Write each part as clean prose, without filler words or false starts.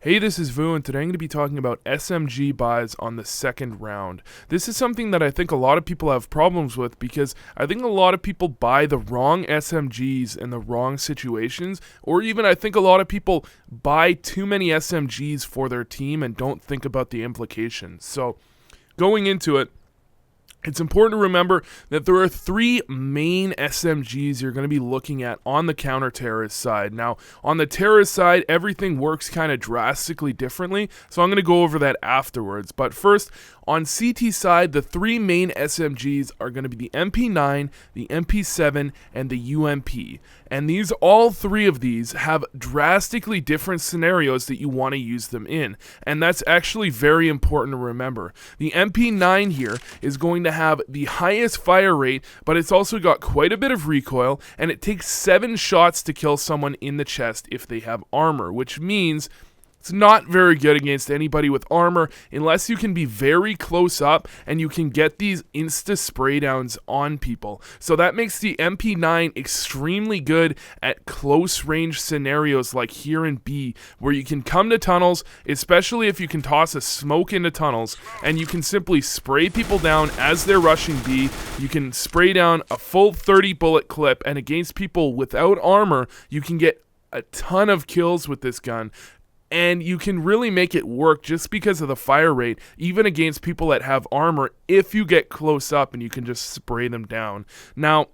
Hey, this is Vu, and today I'm going to be talking about SMG buys on the second round. This is something that I think a lot of people have problems with because I think a lot of people buy the wrong SMGs in the wrong situations, or even I think a lot of people buy too many SMGs for their team and don't think about the implications. So, going into it, it's important to remember that there are three main SMGs you're going to be looking at on the counter-terrorist side. Now, on the terrorist side, everything works kind of drastically differently, so I'm going to go over that afterwards. But first, on CT side, the three main SMGs are going to be the MP9, the MP7, and the UMP. And all three of these have drastically different scenarios that you want to use them in. And that's actually very important to remember. The MP9 here is going to have the highest fire rate, but it's also got quite a bit of recoil, and it takes 7 shots to kill someone in the chest if they have armor, which means it's not very good against anybody with armor unless you can be very close up and you can get these insta spray downs on people. So that makes the MP9 extremely good at close range scenarios like here in B, where you can come to tunnels, especially if you can toss a smoke into tunnels, and you can simply spray people down as they're rushing B. You can spray down a full 30 bullet clip, and against people without armor, you can get a ton of kills with this gun. And you can really make it work just because of the fire rate, even against people that have armor, if you get close up and you can just spray them down. Now,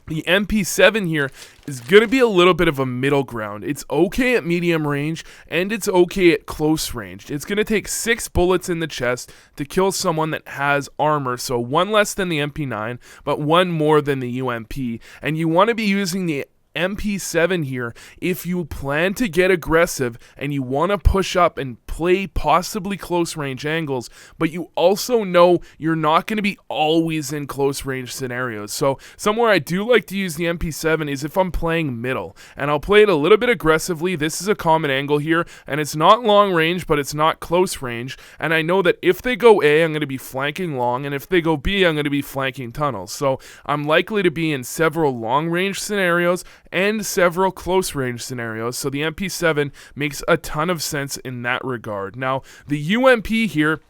the MP7 here is going to be a little bit of a middle ground. It's okay at medium range, and it's okay at close range. It's going to take 6 bullets in the chest to kill someone that has armor, so 1 less than the MP9, but 1 more than the UMP. And you want to be using the MP7 here if you plan to get aggressive and you want to push up and play possibly close range angles, but you also know you're not going to be always in close range scenarios. So somewhere I do like to use the MP7 is if I'm playing middle, and I'll play it a little bit aggressively. This is a common angle here, and it's not long range, but it's not close range, and I know that if they go A, I'm going to be flanking long, and if they go B, I'm going to be flanking tunnels. So I'm likely to be in several long range scenarios and several close range scenarios, so the MP7 makes a ton of sense in that regard. Now, the UMP here,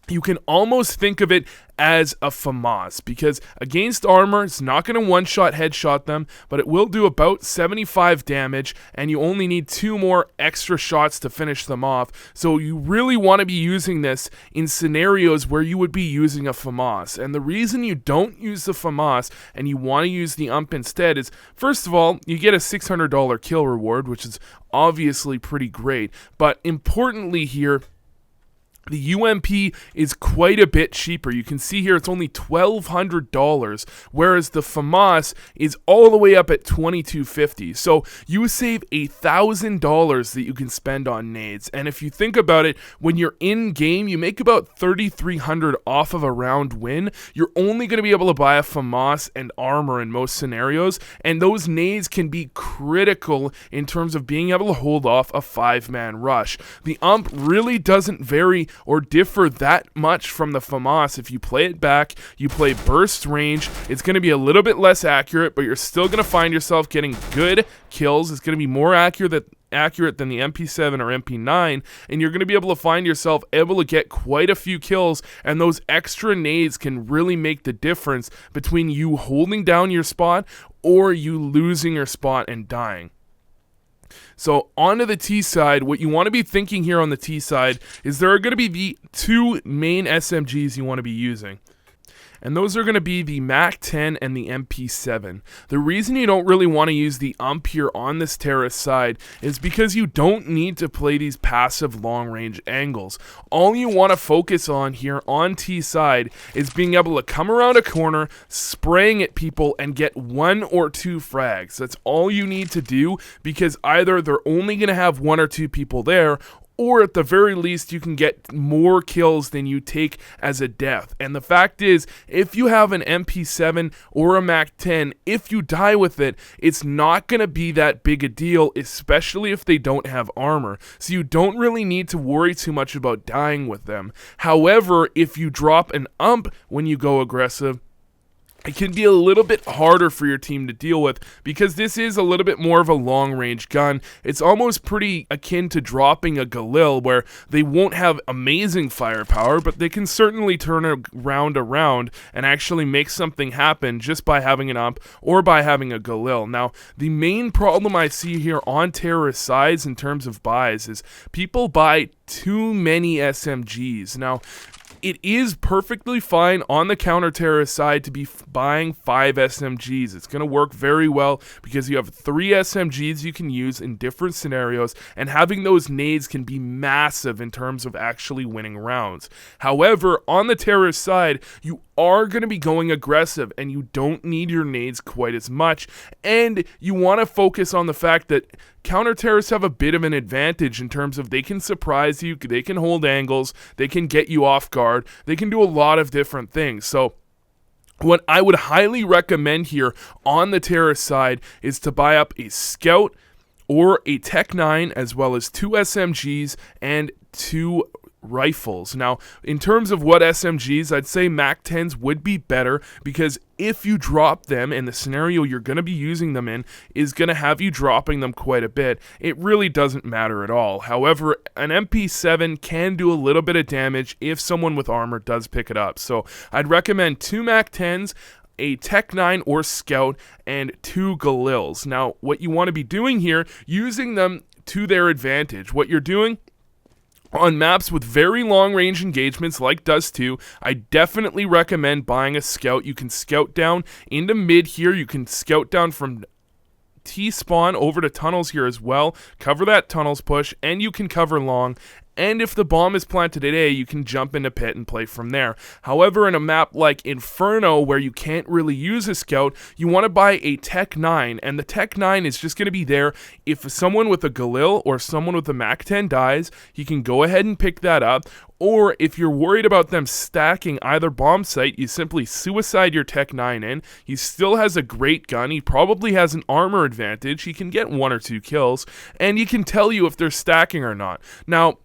you can almost think of it as a FAMAS, because against armor, it's not going to one-shot headshot them, but it will do about 75 damage, and you only need 2 more extra shots to finish them off. So you really want to be using this in scenarios where you would be using a FAMAS. And the reason you don't use the FAMAS and you want to use the UMP instead is, first of all, you get a $600 kill reward, which is obviously pretty great, but importantly here, the UMP is quite a bit cheaper. You can see here it's only $1,200, whereas the FAMAS is all the way up at $2,250. So you save $1,000 that you can spend on nades. And if you think about it, when you're in game, you make about $3,300 off of a round win. You're only going to be able to buy a FAMAS and armor in most scenarios, and those nades can be critical in terms of being able to hold off a 5-man rush. The UMP really doesn't vary or differ that much from the FAMAS. If you play it back, you play burst range, it's going to be a little bit less accurate, but you're still going to find yourself getting good kills. It's going to be more accurate than the MP7 or MP9, and you're going to be able to find yourself able to get quite a few kills, and those extra nades can really make the difference between you holding down your spot or you losing your spot and dying. So onto the T side, what you want to be thinking here on the T side is there are going to be the 2 main SMGs you want to be using. And those are going to be the MAC-10 and the MP7. The reason you don't really want to use the UMP here on this terrorist side is because you don't need to play these passive long-range angles. All you want to focus on here on T side is being able to come around a corner, spraying at people, and get 1 or 2 frags. That's all you need to do, because either they're only going to have 1 or 2 people there, or at the very least you can get more kills than you take as a death. And the fact is, if you have an MP7 or a MAC-10, if you die with it, it's not going to be that big a deal, especially if they don't have armor. So you don't really need to worry too much about dying with them. However, if you drop an UMP when you go aggressive, it can be a little bit harder for your team to deal with because this is a little bit more of a long-range gun. It's almost pretty akin to dropping a Galil, where they won't have amazing firepower, but they can certainly turn a round around and actually make something happen just by having an up or by having a Galil. Now, the main problem I see here on terrorist sides in terms of buys is people buy too many SMGs. Now, it is perfectly fine on the counter-terrorist side to be buying 5 SMGs. It's going to work very well because you have 3 SMGs you can use in different scenarios, and having those nades can be massive in terms of actually winning rounds. However, on the terrorist side, you are going to be going aggressive, and you don't need your nades quite as much, and you want to focus on the fact that counter-terrorists have a bit of an advantage in terms of they can surprise you, they can hold angles, they can get you off guard, they can do a lot of different things. So what I would highly recommend here on the terrorist side is to buy up a Scout or a Tech 9, as well as 2 SMGs and 2 rifles. Now, in terms of what SMGs, I'd say MAC 10s would be better, because if you drop them, and the scenario you're going to be using them in is going to have you dropping them quite a bit, it really doesn't matter at all. However, an MP7 can do a little bit of damage if someone with armor does pick it up. So I'd recommend 2 MAC 10s, a Tech 9 or Scout, and 2 Galils. Now, what you want to be doing here, using them to their advantage. What you're doing on maps with very long-range engagements like Dust 2, I definitely recommend buying a Scout. You can scout down into mid here. You can scout down from T-spawn over to tunnels here as well. Cover that tunnels push, and you can cover long. And if the bomb is planted at A, you can jump into pit and play from there. However, in a map like Inferno, where you can't really use a Scout, you want to buy a Tech 9, and the Tech 9 is just going to be there if someone with a Galil or someone with a MAC 10 dies, he can go ahead and pick that up. Or if you're worried about them stacking either bomb site, you simply suicide your Tech 9 in. He still has a great gun. He probably has an armor advantage. He can get 1 or 2 kills, and he can tell you if they're stacking or not. Now,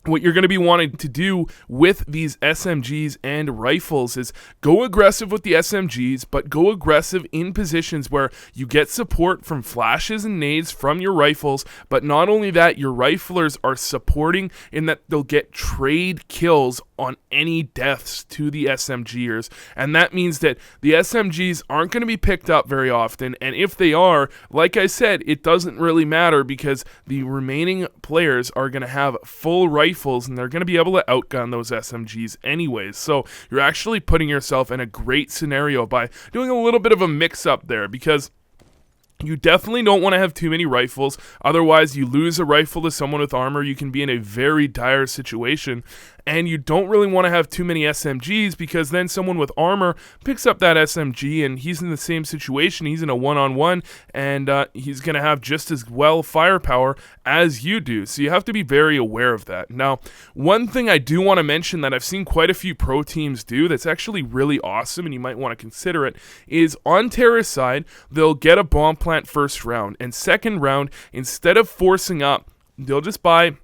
what you're going to be wanting to do with these SMGs and rifles is go aggressive with the SMGs, but go aggressive in positions where you get support from flashes and nades from your rifles. But not only that, your riflers are supporting in that they'll get trade kills on any deaths to the SMGers, and that means that the SMGs aren't going to be picked up very often, and if they are, like I said, it doesn't really matter because the remaining players are going to have full rifles, and they're going to be able to outgun those SMGs anyways. So you're actually putting yourself in a great scenario by doing a little bit of a mix-up there, because you definitely don't want to have too many rifles. Otherwise, you lose a rifle to someone with armor, you can be in a very dire situation. And you don't really want to have too many SMGs, because then someone with armor picks up that SMG and he's in the same situation. He's in a one-on-one, and he's going to have just as well firepower as you do. So you have to be very aware of that. Now, one thing I do want to mention that I've seen quite a few pro teams do that's actually really awesome, and you might want to consider it, is on terrorist side, they'll get a bomb plant first round, and second round, instead of forcing up, they'll just buy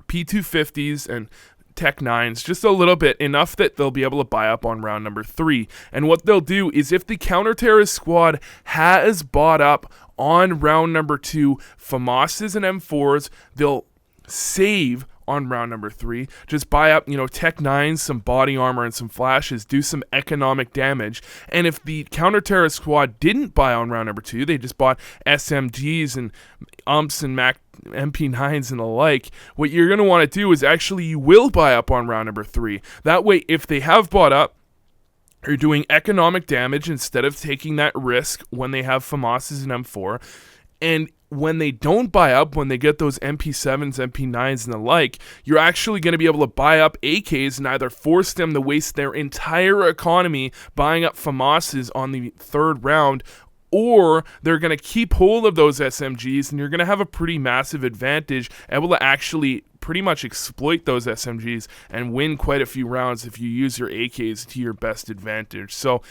P250s and Tech 9s, just a little bit, enough that they'll be able to buy up on round number 3. And what they'll do is, if the counter-terrorist squad has bought up on round number 2 FAMASs and M4s, they'll save on round number 3, just buy up, Tech 9s, some body armor, and some flashes, do some economic damage. And if the counter-terrorist squad didn't buy on round number 2, they just bought SMGs and UMPs and MP9s and the like, what you're going to want to do is actually you will buy up on round number 3. That way, if they have bought up, you're doing economic damage instead of taking that risk when they have FAMASs and M4. And when they don't buy up, when they get those MP7s, MP9s, and the like, you're actually going to be able to buy up AKs and either force them to waste their entire economy buying up FAMASs on the 3rd round, or they're going to keep hold of those SMGs, and you're going to have a pretty massive advantage, able to actually pretty much exploit those SMGs and win quite a few rounds if you use your AKs to your best advantage. So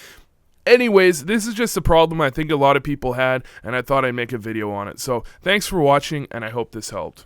anyways, this is just a problem I think a lot of people had, and I thought I'd make a video on it. So thanks for watching, and I hope this helped.